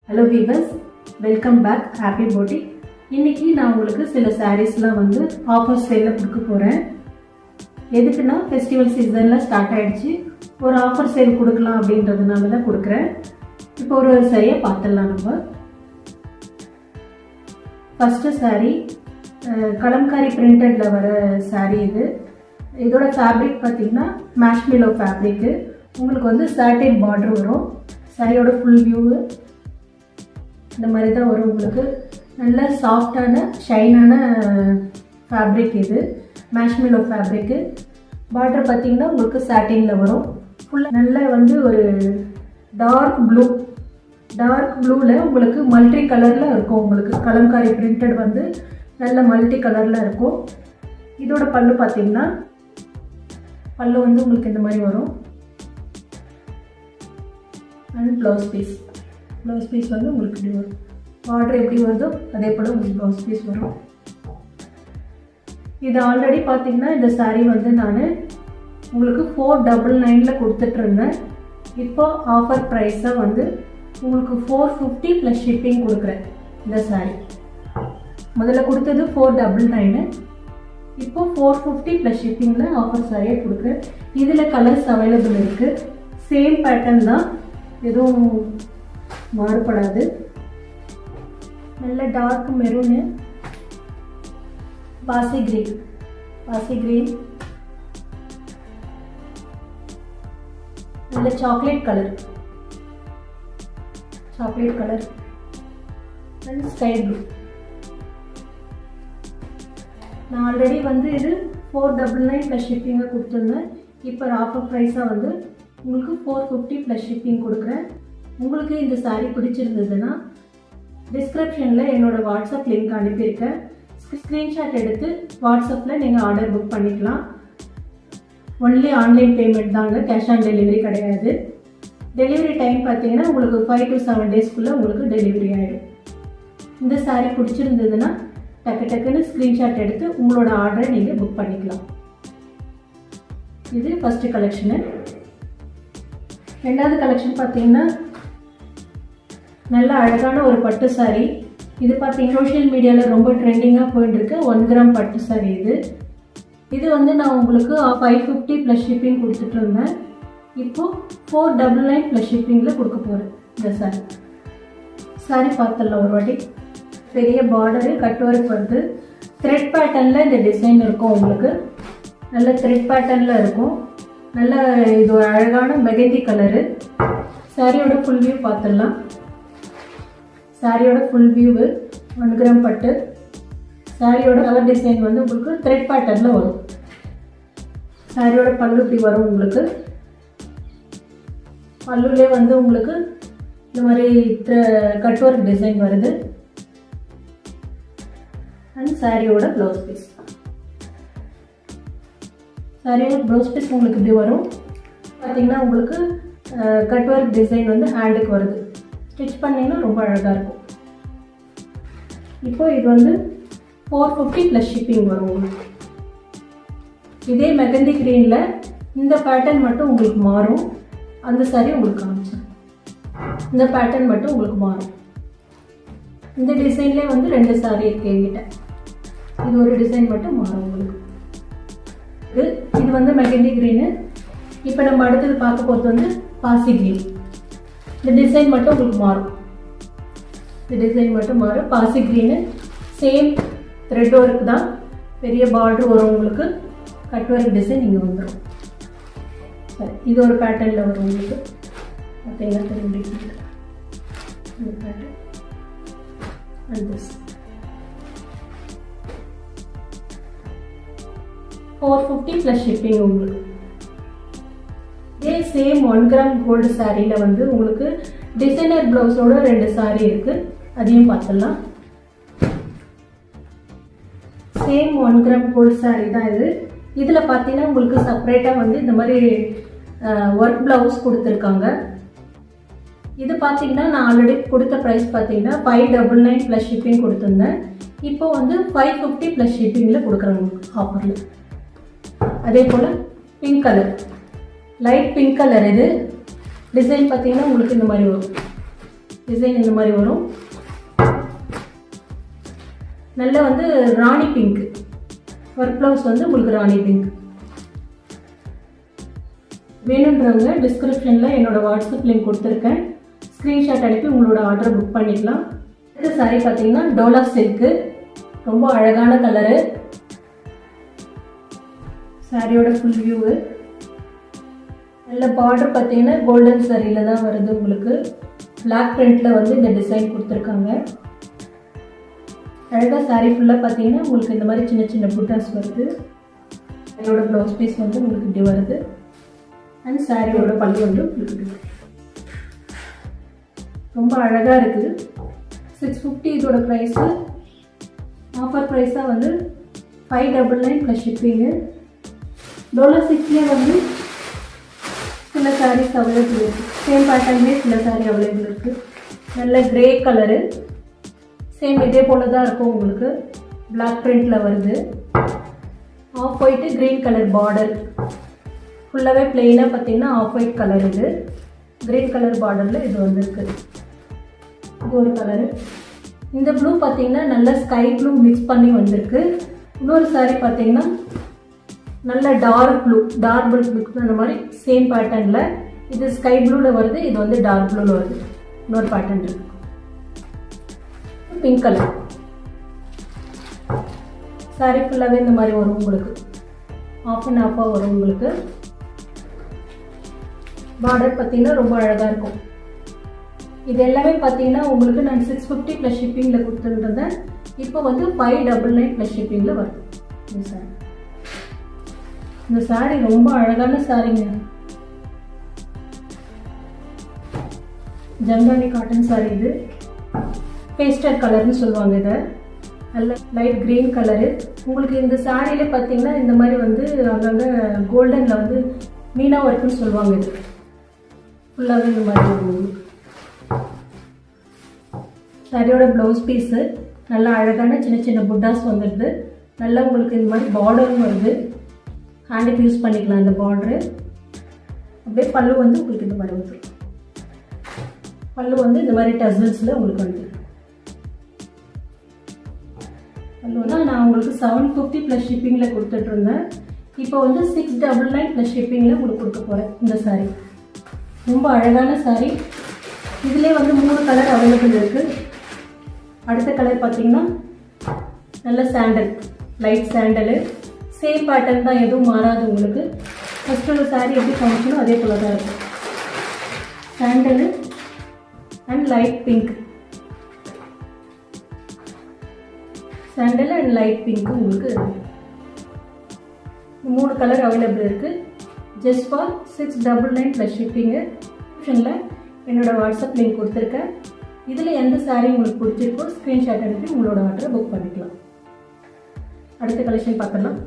Hello viewers, welcome back happy boutique. இன்றைக்கி நான் உங்களுக்கு சில சாரீஸ்லாம் வந்து ஆஃபர் சேலில் கொடுக்க போகிறேன். எதுக்குன்னா ஃபெஸ்டிவல் சீசனில் ஸ்டார்ட் ஆகிடுச்சு, ஒரு ஆஃபர் சேல் கொடுக்கலாம் அப்படின்றதுனால தான் கொடுக்குறேன். இப்போ ஒரு சரியாக பார்த்துடலாம். நம்ம ஃபஸ்ட்டு சாரீ கலம்காரி பிரிண்டடில் வர சாரீ. இதோட ஃபேப்ரிக் பார்த்திங்கன்னா மேஷ்மிலோ ஃபேப்ரிக்கு. உங்களுக்கு வந்து சாட்டின் பார்டர் வரும். சாரியோட ஃபுல் வியூவு இந்த மாதிரி தான் வரும். உங்களுக்கு நல்ல சாஃப்டான ஷைனான ஃபேப்ரிக். இது மேஷ்மிலோ ஃபேப்ரிக்கு. பார்டர் பார்த்திங்கன்னா உங்களுக்கு சாட்டினில் வரும். ஃபுல்லாக நல்ல வந்து ஒரு டார்க் ப்ளூவில் உங்களுக்கு மல்டி கலரில் இருக்கும். உங்களுக்கு கலம்காரி பிரிண்டட் வந்து நல்ல மல்டி கலரில் இருக்கும். இதோட பல்லு பார்த்திங்கன்னா பல்லு வந்து உங்களுக்கு இந்த மாதிரி வரும். அண்ட் ப்ளவுஸ் பீஸ் வந்து உங்களுக்கு இப்படி வரும். பார்டர் எப்படி வருதோ அதே போல் உங்களுக்கு ப்ளவுஸ் பீஸ் வரும். இது ஆல்ரெடி பார்த்தீங்கன்னா இந்த சாரீ வந்து நான் உங்களுக்கு 499 கொடுத்துட்ருந்தேன். இப்போ ஆஃபர் ப்ரைஸாக வந்து உங்களுக்கு 450 ப்ளஸ் ஷிப்பிங் கொடுக்குறேன். இந்த சாரீ முதல்ல கொடுத்தது 499, இப்போ 450 ப்ளஸ் ஷிப்பிங்கில் ஆஃபர் சாரியாக கொடுக்குறேன். இதில் கலர்ஸ் அவைலபிள் இருக்குது. சேம் பேட்டர்ன் தான், எதுவும் மாறுபடாது. நல்ல டார்க் மெரூனு, பாசி கிரீன், நல்ல chocolate colour and sky blue. நான் ஆல்ரெடி வந்து இது 499 ப்ளஸ் ஷிப்பிங்காக கொடுத்துருந்தேன். இப்போ ஆஃபர் ப்ரைஸாக வந்து உங்களுக்கு 450 ப்ளஸ் ஷிப்பிங் கொடுக்குறேன். உங்களுக்கு இந்த சாரீ பிடிச்சிருந்ததுன்னா டிஸ்கிரிப்ஷனில் என்னோடய வாட்ஸ்அப் லிங்க் அனுப்பியிருக்கேன். ஸ்க்ரீன்ஷாட் எடுத்து வாட்ஸ்அப்பில் நீங்கள் ஆர்டர் புக் பண்ணிக்கலாம். ஒன்லி ஆன்லைன் பேமெண்ட் தாங்க, கேஷ் ஆன் டெலிவரி கிடையாது. டெலிவரி டைம் பார்த்தீங்கன்னா உங்களுக்கு 5 to 7 டேஸ்க்குள்ளே உங்களுக்கு டெலிவரி ஆகிடும். இந்த சாரீ பிடிச்சிருந்ததுன்னா டக்குன்னு ஸ்க்ரீன்ஷாட் எடுத்து உங்களோட ஆர்டரை நீங்கள் புக் பண்ணிக்கலாம். இது ஃபஸ்ட்டு கலெக்ஷனு. ரெண்டாவது கலெக்ஷன் பார்த்தீங்கன்னா நல்ல அழகான ஒரு பட்டு சாரீ. இது பார்த்தீங்கன்னா சோஷியல் மீடியாவில் ரொம்ப ட்ரெண்டிங்காக போயிட்டுருக்கு 1 கிராம் பட்டு சாரீ. இது வந்து நான் உங்களுக்கு 550 ப்ளஸ் ஷிப்பிங் கொடுத்துட்ருந்தேன். இப்போது 499 ப்ளஸ் ஷிப்பிங்கில் கொடுக்க போகிறேன். இந்த சாரீ பார்த்துடலாம் ஒரு வாட்டி. பெரிய பார்டரு, கட் ஒர்க் வருது. த்ரெட் பேட்டர்னில் இந்த டிசைன் இருக்கும். உங்களுக்கு நல்ல த்ரெட் பேட்டர்னில் இருக்கும். நல்ல இது ஒரு அழகான மெகந்தி கலரு. சாரியோட ஃபுல் வியூ பார்த்துடலாம். சாரியோட ஃபுல் வியூவு 1 கிராம் பட்டு. சாரியோட கலர் டிசைன் வந்து உங்களுக்கு த்ரெட் பேட்டர்னில் வரும். சாரியோட பல்லு இப்படி வரும். உங்களுக்கு பல்லுலே வந்து உங்களுக்கு இந்த மாதிரி கட் ஒர்க் டிசைன் வருது. அண்ட் சாரியோட ப்ளவுஸ் பீஸ். சாரியோட ப்ளவுஸ் பீஸ் உங்களுக்கு இப்படி வரும். பார்த்திங்கன்னா உங்களுக்கு கட் ஒர்க் டிசைன் வந்து ஹேண்டுக்கு வருது. ஸ்டிச் பண்ணிங்கன்னா ரொம்ப அழகாக இருக்கும். இப்போ இது வந்து 450 ப்ளஸ் ஷிப்பிங் வரும் உங்களுக்கு. இதே மெகந்தி க்ரீனில் இந்த பேட்டர்ன் மட்டும் உங்களுக்கு மாறும். அந்த சாரி உங்களுக்கு காமிச்சேன். இந்த பேட்டர்ன் மட்டும் உங்களுக்கு மாறும். இந்த டிசைன்லேயே வந்து 2 சாரி இருக்கு என்கிட்ட. இது ஒரு டிசைன் மட்டும் மாறும் உங்களுக்கு. இது வந்து மெகந்தி க்ரீனு. இப்போ நம்ம அடுத்தது பார்க்க போகிறது வந்து பாசி க்ரீன். இந்த டிசைன் மட்டும் உங்களுக்கு மாறும். பாசி க்ரீனு சேம் த்ரெட் ஒர்க் தான். பெரிய பார்டர் வரும் உங்களுக்கு. கட் ஒர்க் டிசைன் இங்கே வந்துடும். சரி, இது ஒரு பேட்டர்னில் வரும் உங்களுக்கு. பார்த்தீங்கன்னா தெரியும் இந்த pattern. And this 450 plus shipping உங்களுக்கு. இதே சேம் 1 கிராம் கோல்டு சாரியில் வந்து உங்களுக்கு டிசைனர் ப்ளவுஸோட 2 சாரீ இருக்குது. அதையும் பார்த்துடலாம். சேம் 1 கிராம் கோல்டு சாரீ தான் இது. இதில் பார்த்தீங்கன்னா உங்களுக்கு செப்பரேட்டாக வந்து இந்த மாதிரி ஒர்க் ப்ளவுஸ் கொடுத்துருக்காங்க. இது பார்த்தீங்கன்னா நான் ஆல்ரெடி கொடுத்த ப்ரைஸ் பார்த்தீங்கன்னா 599 ப்ளஸ் ஷிப்பிங் கொடுத்துருந்தேன். இப்போ வந்து 550 ப்ளஸ் ஷிப்பிங்கில் கொடுக்குறேன் உங்களுக்கு ஆஃபரில். அதே போல் pink colour, light pink colour. இது டிசைன் பார்த்தீங்கன்னா உங்களுக்கு இந்த மாதிரி வரும். டிசைன் இந்த மாதிரி வரும். நல்ல வந்து ராணி பிங்க் ஒர்க் ப்ளவுஸ் வந்து உங்களுக்கு ராணி பிங்க். வேணுன்றவங்க டிஸ்கிரிப்ஷனில் என்னோட வாட்ஸ்அப் லிங்க் கொடுத்துருக்கேன், ஸ்க்ரீன்ஷாட் அனுப்பி உங்களோட ஆர்டர் புக் பண்ணிக்கலாம். இந்த சாரீ பார்த்தீங்கன்னா டோலா சில்க்கு, ரொம்ப அழகான கலரு. சாரியோட ஃபுல் வியூவு. நல்ல பார்டர் பார்த்தீங்கன்னா கோல்டன் சாரியில் தான் வருது உங்களுக்கு. பிளாக் பிரிண்டில் வந்து இந்த டிசைன் கொடுத்துருக்காங்க. அழகாக சாரீ ஃபுல்லாக பார்த்தீங்கன்னா உங்களுக்கு இந்த மாதிரி சின்ன சின்ன புட்டாஸ் வருது. அதோட ப்ளவுஸ் பீஸ் வந்து உங்களுக்கு இப்படி வருது. அண்ட் சாரியோட பல்லு வந்து உங்களுக்கு ரொம்ப அழகாக இருக்குது. 650 இதோட ப்ரைஸு. ஆஃபர் ப்ரைஸாக வந்து 599 ப்ளஸ் ஷிப்பிங்கு. டோலா சில்க்லேயே வந்து சில சாரீஸ் அவைலபிள் இருக்குது. சேம் பேட்டர்ன்லேயே சில சாரீ அவைலபிள் இருக்குது. நல்ல கிரே கலரு, சேம் இதே போல் தான் இருக்கும் உங்களுக்கு. பிளாக் பிரிண்டில் வருது. Of white green colour border. ஃபுல்லாகவே பிளெயினாக பார்த்தீங்கன்னா ஆஃப் ஒயிட் கலர். இது க்ரீன் கலர் பார்டரில் இது வந்துருக்கு. இது ஒரு கலரு. இந்த ப்ளூ பார்த்தீங்கன்னா நல்ல ஸ்கை ப்ளூ மிக்ஸ் பண்ணி வந்திருக்கு. இன்னொரு சாரீ பார்த்தீங்கன்னா நல்ல டார்க் ப்ளூ மிக்ஸ் பண்ண மாதிரி சேம் பேட்டர்னில். இது ஸ்கை ப்ளூவில் வருது, இது வந்து டார்க் ப்ளூவில் வருது. இன்னொரு பேட்டர்ன் இருக்கு. பிங்க் கலர் சாரீ ஃபுல்லாகவே இந்த மாதிரி வரும் உங்களுக்கு. ஆஃப் அண்ட் ஆஃபாக வரும் உங்களுக்கு. பார்டர் பார்த்தீங்கன்னா ரொம்ப அழகாக இருக்கும். இது எல்லாமே பார்த்தீங்கன்னா உங்களுக்கு நான் 650 ப்ளஸ் ஷிப்பிங்கில் கொடுத்துருந்தேன். இப்போ வந்து 599 ப்ளஸ் ஷிப்பிங்கில் வரும் இந்த சாரீ. இந்த சாரீ ரொம்ப அழகான சாரீங்க. ஜம்தானி காட்டன் சாரீ. இது பேஸ்டல் கலர்னு சொல்லுவாங்க. இதை நல்ல லைட் க்ரீன் கலரு. உங்களுக்கு இந்த சாரியில பார்த்தீங்கன்னா இந்த மாதிரி வந்து அங்கங்கே கோல்டனில் வந்து மீனா ஒர்க்குன்னு சொல்லுவாங்க. இது ஃபுல்லாகவே இந்த மாதிரி வரும். சாரியோட ப்ளவுஸ் பீஸு நல்லா அழகான சின்ன சின்ன புட்டாஸ் வந்துடுது. நல்லா உங்களுக்கு இந்த மாதிரி பார்டரும் வருது. ஹேண்டுக்கு யூஸ் பண்ணிக்கலாம் இந்த பார்டரு. அப்படியே பல்லு வந்து உங்களுக்கு இந்த மாதிரி வந்துடும். பல்லு வந்து இந்த மாதிரி டசல்ஸில் உங்களுக்கு வந்து பல்லுனா நான் உங்களுக்கு 750 ப்ளஸ் ஷிப்பிங்கில் கொடுத்துட்ருந்தேன். இப்போ வந்து 699 ப்ளஸ் ஷிப்பிங்கில் உங்களுக்கு கொடுக்க போகிறேன். இந்த சாரீ ரொம்ப அழகான சாரீ. இதிலே வந்து 3 கலர் அவைலபிள் இருக்குது. அடுத்த கலர் பார்த்தீங்கன்னா நல்ல sandal, light sandal. Same pattern தான், எதுவும் மாறாது உங்களுக்கு. ஃபஸ்ட் ஒரு சாரீ எப்படி காமிச்சனோ அதே போல தான் இருக்கும். Sandal and light pink. Sandal and light pink உங்களுக்கு 3 கலர் அவைலபிள் இருக்குது. Just for 699 plus shipping. டிஸ்கிரிப்ஷனில் என்னோட வாட்ஸ்அப் லிங்க் கொடுத்துருக்கேன். இதில் எந்த சாரீ உங்களுக்கு பிடிச்சிருக்கோ ஸ்க்ரீன்ஷாட் அனுப்பி உங்களோட ஆர்டரை புக் பண்ணிக்கலாம். அடுத்த கலெக்ஷன் பார்க்கலாம்.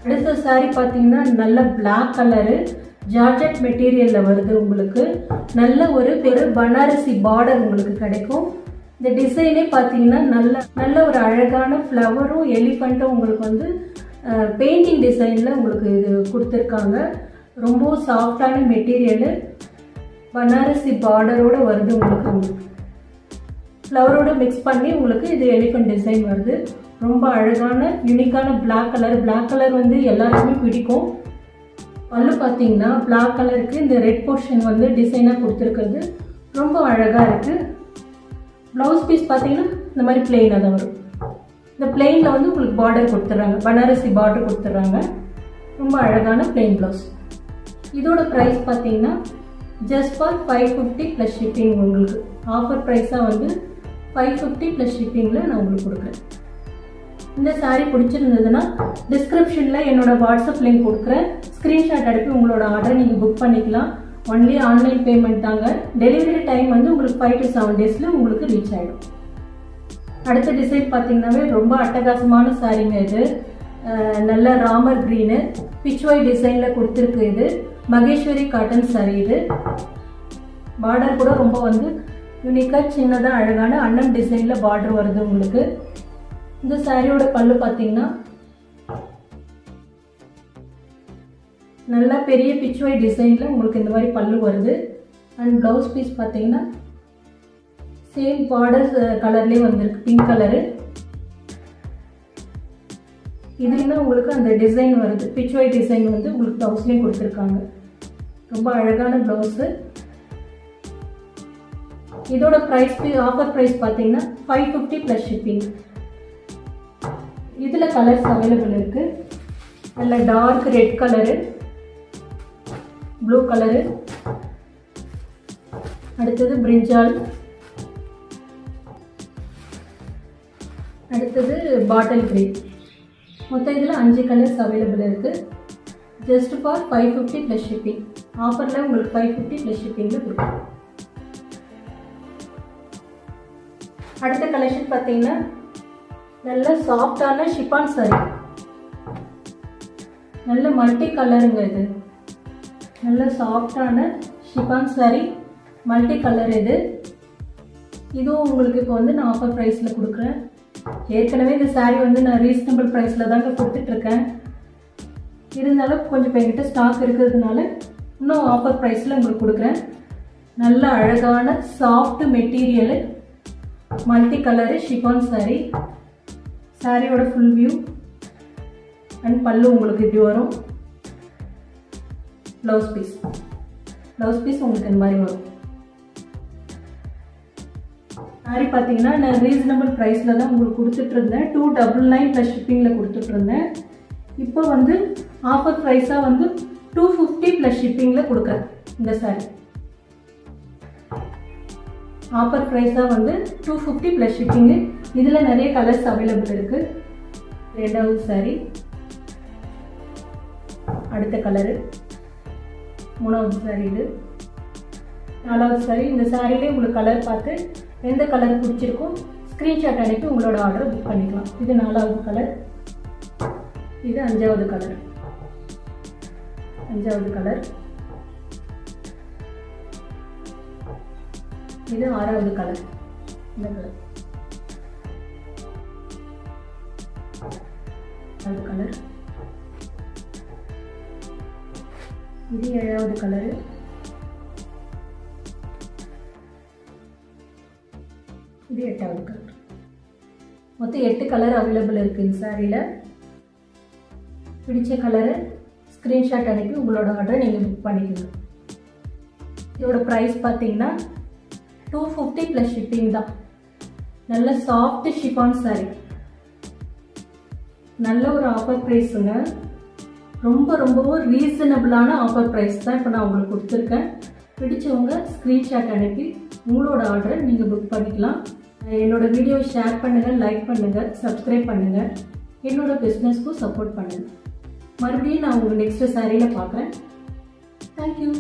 அடுத்த சாரீ பார்த்தீங்கன்னா நல்ல பிளாக் கலரு ஜார்ஜெட் மெட்டீரியலில் வருது உங்களுக்கு. நல்ல ஒரு பனாரசி பார்டர் உங்களுக்கு கிடைக்கும். இந்த டிசைனே பார்த்தீங்கன்னா நல்ல ஒரு அழகான ஃப்ளவரும் எலிஃபண்ட்டும் உங்களுக்கு வந்து பெயிண்டிங் டிசைனில் உங்களுக்கு இது கொடுத்துருக்காங்க. ரொம்ப சாஃப்டான மெட்டீரியலு, பனாரசி பார்டரோடு வருது உங்களுக்கு. ஃப்ளவரோடு மிக்ஸ் பண்ணி உங்களுக்கு இது எலிஃபண்ட் டிசைன் வருது. ரொம்ப அழகான யூனிக்கான பிளாக் கலர். பிளாக் கலர் வந்து எல்லாருக்குமே பிடிக்கும். பல்லு பார்த்தீங்கன்னா பிளாக் கலருக்கு இந்த ரெட் போர்ஷன் வந்து டிசைனாக கொடுத்துருக்குறது ரொம்ப அழகாக இருக்குது. ப்ளவுஸ் பீஸ் பார்த்தீங்கன்னா இந்த மாதிரி பிளெயினாக தான் வரும். இந்த பிளெயினில் வந்து உங்களுக்கு பார்டர் கொடுத்துட்றாங்க, பனாரசி பார்டர் கொடுத்துட்றாங்க. ரொம்ப அழகான பிளெயின் ப்ளவுஸ். இதோட ப்ரைஸ் பார்த்தீங்கன்னா ஜஸ்ட் ஃபார் 550 ப்ளஸ் ஷிப்பிங். உங்களுக்கு ஆஃபர் ப்ரைஸாக வந்து 550 ப்ளஸ் ஷிப்பிங்கில் நான் உங்களுக்கு கொடுக்குறேன். இந்த சாரீ பிடிச்சிருந்ததுன்னா டிஸ்கிரிப்ஷனில் என்னோட வாட்ஸ்அப் லிங்க் கொடுக்குறேன். ஸ்க்ரீன்ஷாட் அனுப்பி உங்களோட ஆர்டரை நீங்கள் புக் பண்ணிக்கலாம். ஒன்லி ஆன்லைன் பேமெண்ட் தாங்க. டெலிவரி டைம் வந்து உங்களுக்கு 5 to 7 டேஸில் உங்களுக்கு ரீச் ஆகிடும். அடுத்த டிசைன் பார்த்தீங்கன்னாவே ரொம்ப அட்டகாசமான சாரீங்க. இது நல்ல ராமர் க்ரீனு பிச்வாய் டிசைனில் கொடுத்துருக்கு. இது மகேஸ்வரி காட்டன் சாரீ. இது பார்டர் கூட ரொம்ப வந்து யூனிக்காக சின்னதாக அழகான அன்னம் டிசைனில் பார்டர் வருது உங்களுக்கு. இந்த சாரியோட பல்லு பார்த்தீங்கன்னா நல்லா பெரிய பிச்வாய் டிசைனில் உங்களுக்கு இந்த மாதிரி பல்லு வருது. அண்ட் ப்ளவுஸ் பீஸ் பார்த்தீங்கன்னா சேம் பார்டர் கலர்லேயே வந்திருக்கு, பிங்க் கலரு. இதுலேயுமே உங்களுக்கு அந்த டிசைன் வருது, பிச்வாய் டிசைன் வந்து உங்களுக்கு ப்ளவுஸ்லேயும் கொடுத்துருக்காங்க. ரொம்ப அழகான ப்ளவுஸு. இதோட ப்ரைஸ் ஆஃபர் ப்ரைஸ் பார்த்தீங்கன்னா 550 ப்ளஸ் ஷிப்பிங். இதில் கலர்ஸ் அவைலபிள் இருக்குது. நல்ல dark red colour, blue colour, அடுத்தது பிரிஞ்சால், அடுத்தது பாட்டில் கிரீன். மொத்தம் இதில் 5 கலர்ஸ் அவைலபிள் இருக்குது. Just for 550 plus shipping. ஆஃபரில் உங்களுக்கு 550 ப்ளஸ் ஷிப்பிங்கில் கொடுக்கும். அடுத்த கலெக்ஷன் பார்த்தீங்கன்னா நல்ல சாஃப்டான ஷிஃபான் சாரி. நல்ல மல்டி கலருங்க இது. நல்ல சாஃப்டான ஷிஃபான் சாரி, மல்டி கலர் இது. இதுவும் உங்களுக்கு இப்போ வந்து நான் ஆஃபர் ப்ரைஸில் கொடுக்குறேன். ஏற்கனவே இந்த சாரீ வந்து நான் ரீசனபிள் ப்ரைஸில் தாங்க கொடுத்துட்ருக்கேன். இருந்தாலும் கொஞ்சம் இப்போ என்கிட்ட ஸ்டாக் இருக்கிறதுனால இன்னும் ஆஃபர் ப்ரைஸில் உங்களுக்கு கொடுக்குறேன். நல்ல அழகான soft material, multi colour chiffon sari. சாரியோட ஃபுல் வியூ அண்ட் பல்லு உங்களுக்கு இப்படி வரும். ப்ளவுஸ் பீஸ் உங்களுக்கு இந்த மாதிரி வரும். சாரி பார்த்தீங்கன்னா நான் ரீசனபிள் ப்ரைஸில் தான் உங்களுக்கு கொடுத்துட்ருந்தேன். 299 ப்ளஸ் ஷிப்பிங்கில் கொடுத்துட்ருந்தேன். இப்போ வந்து ஆஃபர் ப்ரைஸாக வந்து 250 ப்ளஸ் ஷிப்பிங்கில் கொடுக்குறேன். இந்த சாரி ஆஃபர் ப்ரைஸாக வந்து 250 ப்ளஸ் ஷிப்பிங்கு. இதில் நிறைய கலர்ஸ் அவைலபிள் இருக்குது. ரெண்டாவது சாரி, அடுத்த கலரு, மூணாவது சாரி, இது நாலாவது சாரி. இந்த சாரிலே உங்களுக்கு கலர் பார்த்து எந்த கலர் பிடிச்சிருக்கோ ஸ்க்ரீன்ஷாட் அனுப்பி உங்களோட ஆர்டரை புக் பண்ணிக்கலாம். இது நாலாவது கலர், இது அஞ்சாவது கலர், இது ஆறாவது கலர், இந்த கலர், அது கலர், இது ஏழாவது கலரு, இது எட்டாவது கலர். மொத்தம் 8 கலர் அவைலபிள் இருக்குது இந்த சாரியில். பிடிச்ச கலரை ஸ்க்ரீன்ஷாட் அனுப்பி உங்களோட ஆர்டரை நீங்கள் புக் பண்ணிக்கணும். இதோட ப்ரைஸ் பார்த்தீங்கன்னா 250 ப்ளஸ் ஷிப்பிங் தான். நல்ல சாஃப்ட் ஷிஃபான் சாரி, நல்ல ஒரு ஆஃபர் ப்ரைஸுங்க. ரொம்பவும் ரீசனபிளான ஆஃபர் ப்ரைஸ் தான் இப்போ நான் உங்களுக்கு கொடுத்துருக்கேன். பிடிச்சவங்க ஸ்க்ரீன்ஷாட் அனுப்பி உங்களோட ஆர்டரை நீங்கள் புக் பண்ணிக்கலாம். என்னோட வீடியோ ஷேர் பண்ணுங்கள், லைக் பண்ணுங்கள், சப்ஸ்கிரைப் பண்ணுங்கள். என்னோட பிஸ்னஸ்க்கும் சப்போர்ட் பண்ணுங்கள். மறுபடியும் நான் உங்கள் நெக்ஸ்ட் சாரியில் பார்க்குறேன். தேங்க்யூ.